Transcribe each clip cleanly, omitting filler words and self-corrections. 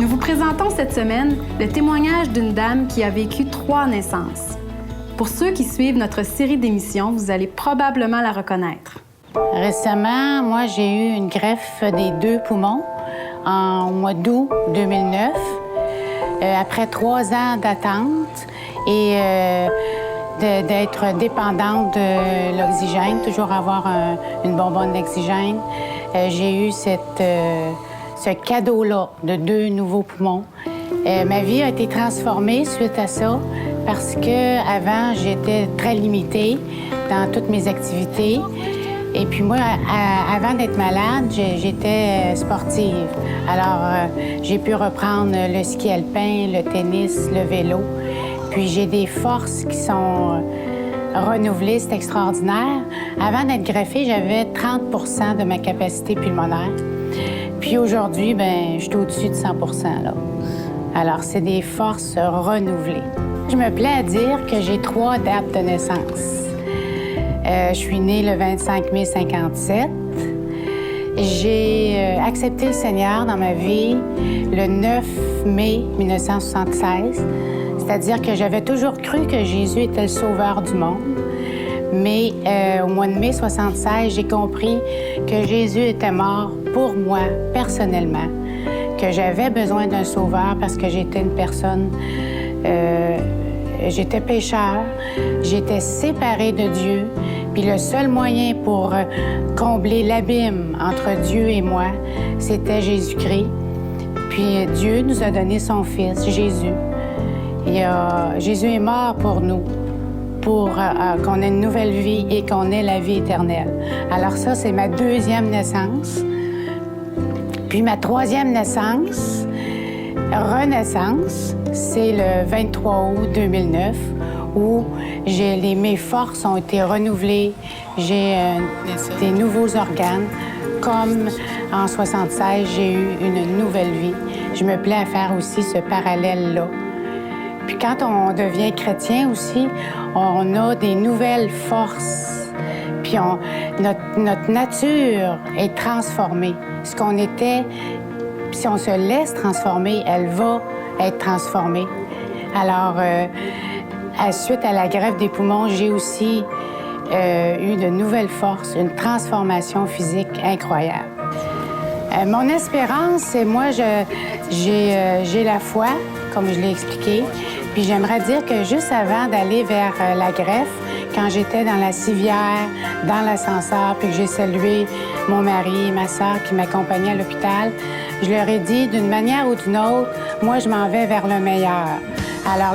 Nous vous présentons cette semaine le témoignage d'une dame qui a vécu 3 naissances. Pour ceux qui suivent notre série d'émissions, vous allez probablement la reconnaître. Récemment, moi, j'ai eu une greffe des 2 poumons au mois d'août 2009, après 3 ans d'attente et d'être dépendante de l'oxygène, toujours avoir une bonbonne d'oxygène. J'ai eu ce cadeau-là de 2 nouveaux poumons. Ma vie a été transformée suite à ça parce qu'avant, j'étais très limitée dans toutes mes activités. Et puis moi, avant d'être malade, j'étais sportive. Alors, j'ai pu reprendre le ski alpin, le tennis, le vélo. Puis j'ai des forces qui sont renouvelées, c'est extraordinaire. Avant d'être greffée, j'avais 30 de ma capacité pulmonaire. Puis aujourd'hui, bien, je suis au-dessus de 100 là. Alors, c'est des forces renouvelées. Je me plais à dire que j'ai 3 dates de naissance. Je suis née le 25 mai 57. J'ai accepté le Seigneur dans ma vie le 9 mai 1976. C'est-à-dire que j'avais toujours cru que Jésus était le sauveur du monde. Mais au mois de mai 76, j'ai compris que Jésus était mort pour moi, personnellement, que j'avais besoin d'un sauveur parce que j'étais une personne... j'étais pécheur, j'étais séparée de Dieu, puis le seul moyen pour combler l'abîme entre Dieu et moi, c'était Jésus-Christ. Puis Dieu nous a donné son Fils, Jésus. Jésus est mort pour nous, pour qu'on ait une nouvelle vie et qu'on ait la vie éternelle. Alors ça, c'est ma 2e naissance. Puis ma 3e naissance, renaissance, c'est le 23 août 2009, où mes forces ont été renouvelées, j'ai des nouveaux organes, comme en 76, j'ai eu une nouvelle vie. Je me plais à faire aussi ce parallèle-là. Puis quand on devient chrétien aussi, on a des nouvelles forces. Puis notre nature est transformée. Ce qu'on était, si on se laisse transformer, elle va être transformée. Alors, suite à la greffe des poumons, j'ai aussi eu de nouvelles forces, une transformation physique incroyable. Mon espérance, c'est moi, j'ai la foi, comme je l'ai expliqué. Puis j'aimerais dire que juste avant d'aller vers la greffe, quand j'étais dans la civière, dans l'ascenseur, puis que j'ai salué mon mari et ma sœur qui m'accompagnaient à l'hôpital, je leur ai dit, d'une manière ou d'une autre, moi, je m'en vais vers le meilleur. Alors,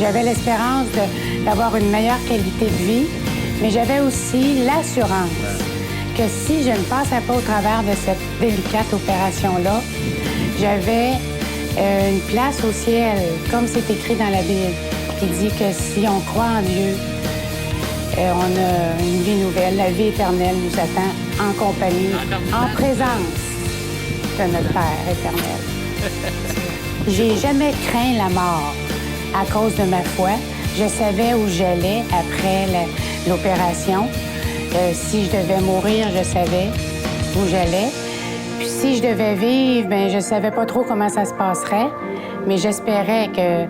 j'avais l'espérance d'avoir une meilleure qualité de vie, mais j'avais aussi l'assurance que si je ne passais pas au travers de cette délicate opération-là, j'avais une place au ciel, comme c'est écrit dans la Bible, qui dit que si on croit en Dieu, on a une vie nouvelle, la vie éternelle nous attend en compagnie, en présence de notre Père éternel. J'ai jamais craint la mort à cause de ma foi. Je savais où j'allais après l'opération. Si je devais mourir, je savais où j'allais. Puis si je devais vivre, bien, je savais pas trop comment ça se passerait, mais j'espérais que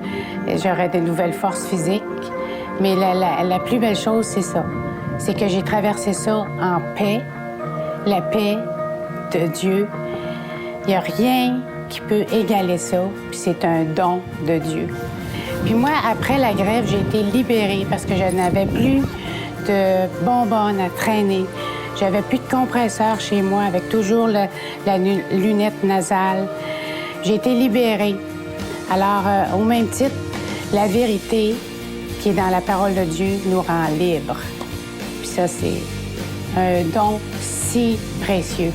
j'aurais de nouvelles forces physiques. Mais la plus belle chose, c'est ça. C'est que j'ai traversé ça en paix, la paix de Dieu. Il n'y a rien qui peut égaler ça, puis c'est un don de Dieu. Puis moi, après la greffe, j'ai été libérée parce que je n'avais plus de bonbonnes à traîner. J'avais plus de compresseur chez moi avec toujours la lunette nasale. J'ai été libérée. Alors, au même titre, la vérité qui est dans la parole de Dieu nous rend libres. Puis ça, c'est un don si précieux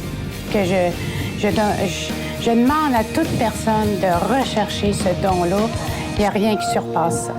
que je demande à toute personne de rechercher ce don-là. Il n'y a rien qui surpasse ça.